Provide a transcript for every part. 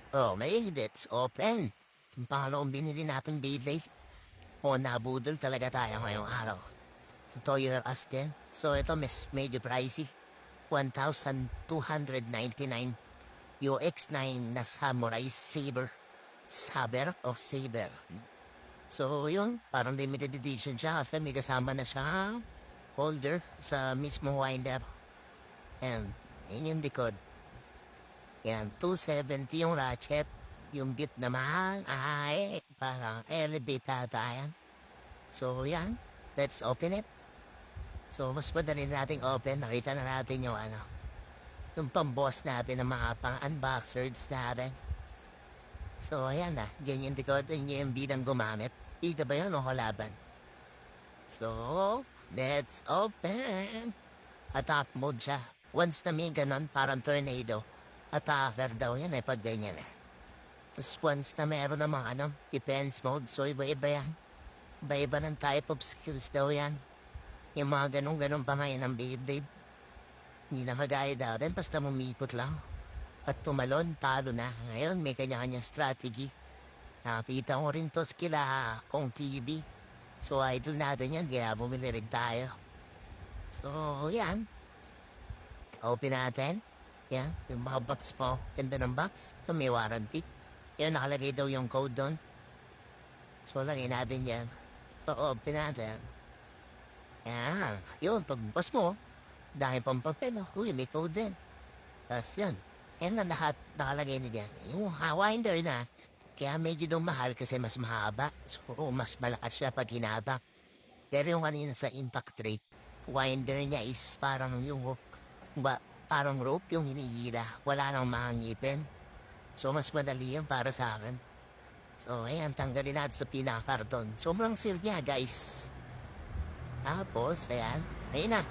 Okay, that's open. Yung pangalawang binili natin Beyblade. O nabudol talaga tayo ngayong araw. Sa Toyo R Us din. So ito medyo pricey. 1,299 UX9 na Samurai Saber. Saber o Saber. So yun, parang limited edition siya kasi may kasama na siya holder sa mismo winder. And yun yung likod. Yan, 270 yung ratchet. Yung bit naman ay parang elevate ata yan. So yan, let's open it. So mas madali nating open. Nakita na natin yung yung pamboss natin ng mga pang-unboxers natin. So ayan na, dyan yung likod, yung bidang gumamit. Ika ba yun o kalaban? So, let's open. Attack mode siya. Once na may ganon, parang tornado. Attacker daw yan pag ganyan Tapos once na meron namang defense mode, so iba-iba yan. Iba-iba ng type of skills daw yan. Yung mga ganun-ganun pa ngayon ng Beyblade. Hindi na kagaya dati, basta mumikot lang. At tumalon, talo na. Ngayon, may kanya-kanyang strategy. Nakita ko rin to kila Kong TV. So, idol natin yan, kaya bumili rin tayo. So, yan. Open natin. Yan, yung mga box po. Ganda ng box. So, may warranty. Yan, nakalagay daw yung code doon. So, lagay natin yan. So, open natin. Yan. Yun, pagbukas mo, dahil pang papel, uy, may code din. Tapos yan. Yan na lahat nakalagay na dyan. Yung winder na, kaya medyo daw mahal kasi mas mahaba. So, mas malakas siya pag hinaba. Pero yung kanina sa impact rate, winder niya is parang yung hook. Parang rope yung hinihila. Wala nang mga ngipin. So, mas madali yan para sa akin. So, ayan, tanggalin natin sa pinaka-karton. Sobrang seal niya, guys. Tapos, ayan. Ayun na.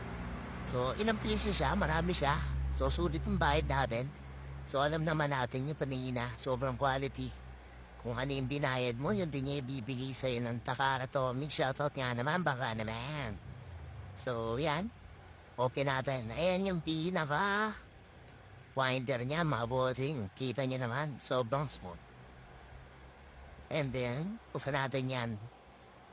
So, ilang piso siya, marami siya. So, sulit yung bayad natin. So, alam naman natin yung panina. Sobrang quality. Kung ano yung binayad mo, yun din niya ibibigay sa'yo ng Takara Atomic. Shoutout nga naman, baka naman. So, yan. Okay natin. Ayan yung pinaka winder niya, mabuting. Kita niya naman, sobrang smooth. And then, buksan natin yan.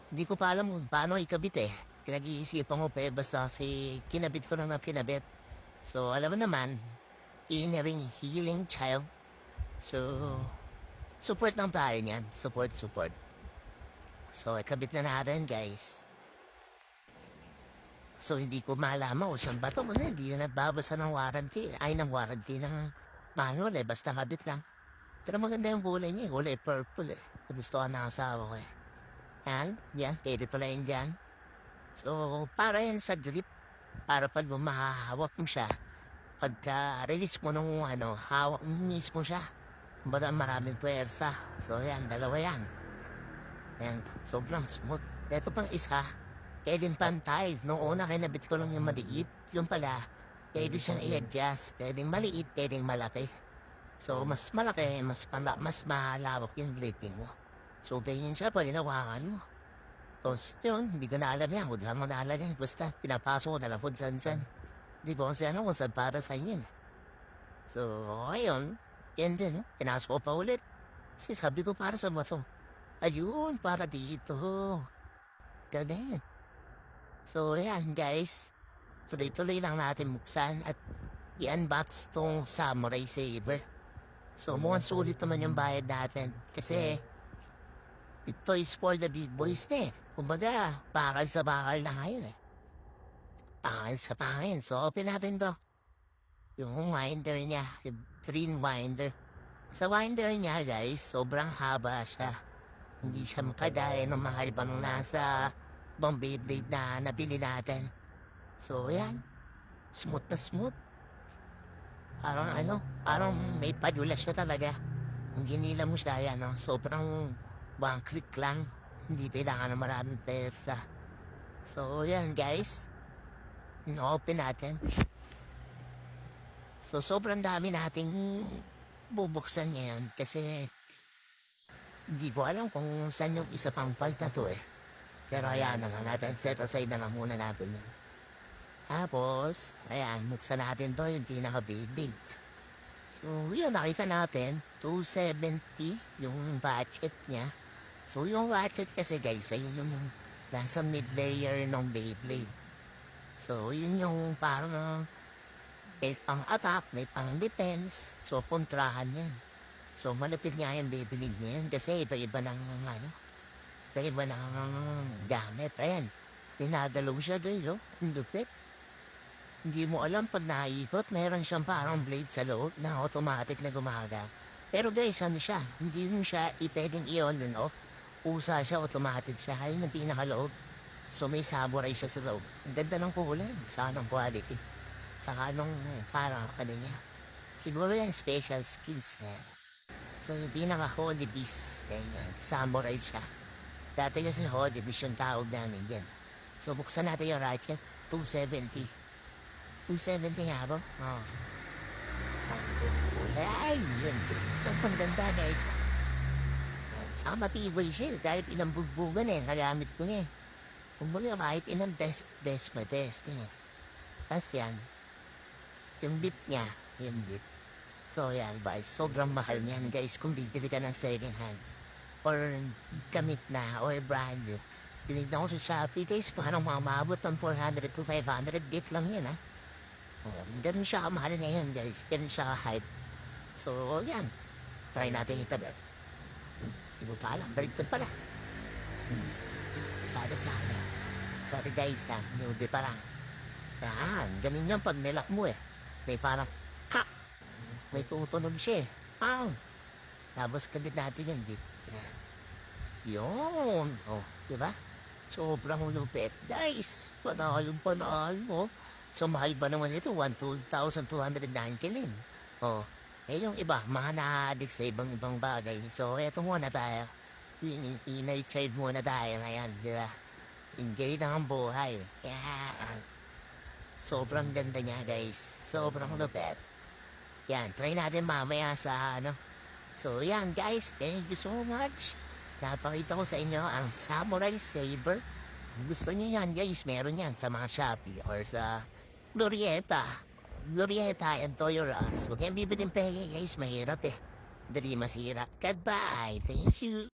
Hindi ko pa alam kung paano ikabit Pinag-iisipan ko pa basta kasi kinabit ko lang na kinabit. So, alam mo naman, inner healing child. So, support lang tayo niyan. Support. So, ikabit na natin, guys. So, hindi ko malaman kung saan ba ito. Hindi na nagbabasa ng warranty. Ay, ng warranty ng manual Basta kabit lang. Pero maganda yung kulay niya. Kulay purple Gusto ka ng asawa ko Yan. Pwede pala yun dyan. So, para yan sa grip. Para pag mahahawak mo siya. Pagka-release mo nung hawak mo mismo siya. Kumbaga maraming puwersa. So, yan. Dalawa yan. Yan. Sobrang smooth. Ito pang isa. Pwedeng pantay. Noong una kinabit ko lang yung maliit. Yung pala, pwede siyang i-adjust. Pwedeng maliit, pwedeng malaki. So, mas malaki, mas malawak yung gripping mo. So, ganyan siya pag inawakan mo. Tapos, yun, hindi ko na alam yan. Huwag lang mo na alam yan. Basta, pinapasok ko na lang kung saan. Hindi ko kasi kung saan para sa inyo. So, ayun. Yan din, pinasok ko pa ulit. Kasi sabi ko para sa bato. Ayun, para dito. Ganun. So, yan guys. Tuloy-tuloy lang natin buksan at i-unbox tong Samurai Saber. So, mukhang sulit naman yung bayad natin. Kasi, ito is for the big boys Kumbaga, bakal sa bakal na ngayon Bakal sa bakal. So, open natin to. Yung winder niya, yung green winder. Sa winder niya, guys, sobrang haba siya. Hindi siya makadaya ng mga ibang nasa bang Beyblade na nabili natin. So, yan. Smooth na smooth. Parang may padula siya talaga. Kung ginila mo siya, sobrang one click lang. Hindi kailangan ng maraming pesa. So, yan guys. Ino-open natin. So, sobrang dami nating bubuksan ngayon kasi hindi ko alam kung saan yung isa pang part na to Pero ayan na nga natin, set aside na lang muna natin Tapos, ayan, buksan natin to yung pinaka-big date. So, yun, nakita natin, 270 yung budget niya. So, yung budget kasi guys, ay yun yung nasa mid-layer ng Beyblade. So, yun yung parang may pang-attack, may pang-defense. So, kontrahan yan. So, malapit nga yung Beyblade niya yan kasi iba-iba ng ano, iba-iba ng gamit. Ayan, pinagalaw siya guys, oh. Ang lupit. Hindi mo alam pag naikot, meron siyang parang blade sa loob na automatic na gumaga. Pero guys, ano siya, hindi mo siya pwedeng i-on and off. Usa siya, automatic siya. Ayun ang pinakaloob. So may samurai siya sa loob. Ang ganda ng kulay, saan ang quality. Saka nung parang ano niya. Siguro yan special skills niya. So yung pinaka-holy beast, ganyan, samurai siya. Dati kasi holy beast yung tawag namin yan. So buksan natin yung ratchet, 270. 270 nga ba? Oo. Ay, yun. Sobrang ganda guys. Saka matibay siya. Kahit ilang bugbugan nagamit ko niya. Kumbaga kahit ilang best matest. Tapos yan, yung bit niya, yung bit. So yan guys, sobrang mahal niyan guys kung bibili ka ng second hand. Or gamit na, or brand new. Tinignan ko sa Shopee guys, parang mamabot ng 400 to 500 bit lang yan ha. Ganun siya kamahal ngayon guys, ganun siya hype. So yan, try natin itabi. Siguro pa lang, baliktad pala. Sana. Sorry guys na, newbie pa lang. Yan, ganun yan pag nilak mo eh. May parang, ha! May tutunog siya eh. Pang! Tapos kalit natin yung bit. Yun! Oh, diba? Sobrang lupit. Guys, panalo. So, mahal ba naman ito? 1,299. Oh, eh yung iba, mga na-addict sa ibang bagay. So, eto muna tayo. Inay child muna tayo ngayon, di ba? Enjoy na ang buhay. Yan. Sobrang ganda niya, guys. Sobrang lupit. Yan, try natin mamaya sa ano. So, yan, guys. Thank you so much. Napakita ko sa inyo ang Samurai Saber. Kung gusto niyo yan, guys, meron yan sa mga Shopee or sa Glorieta and Toys R Us. Huwag kayong bibiling peke, guys. Mahirap eh. Dali masira. Goodbye. Thank you.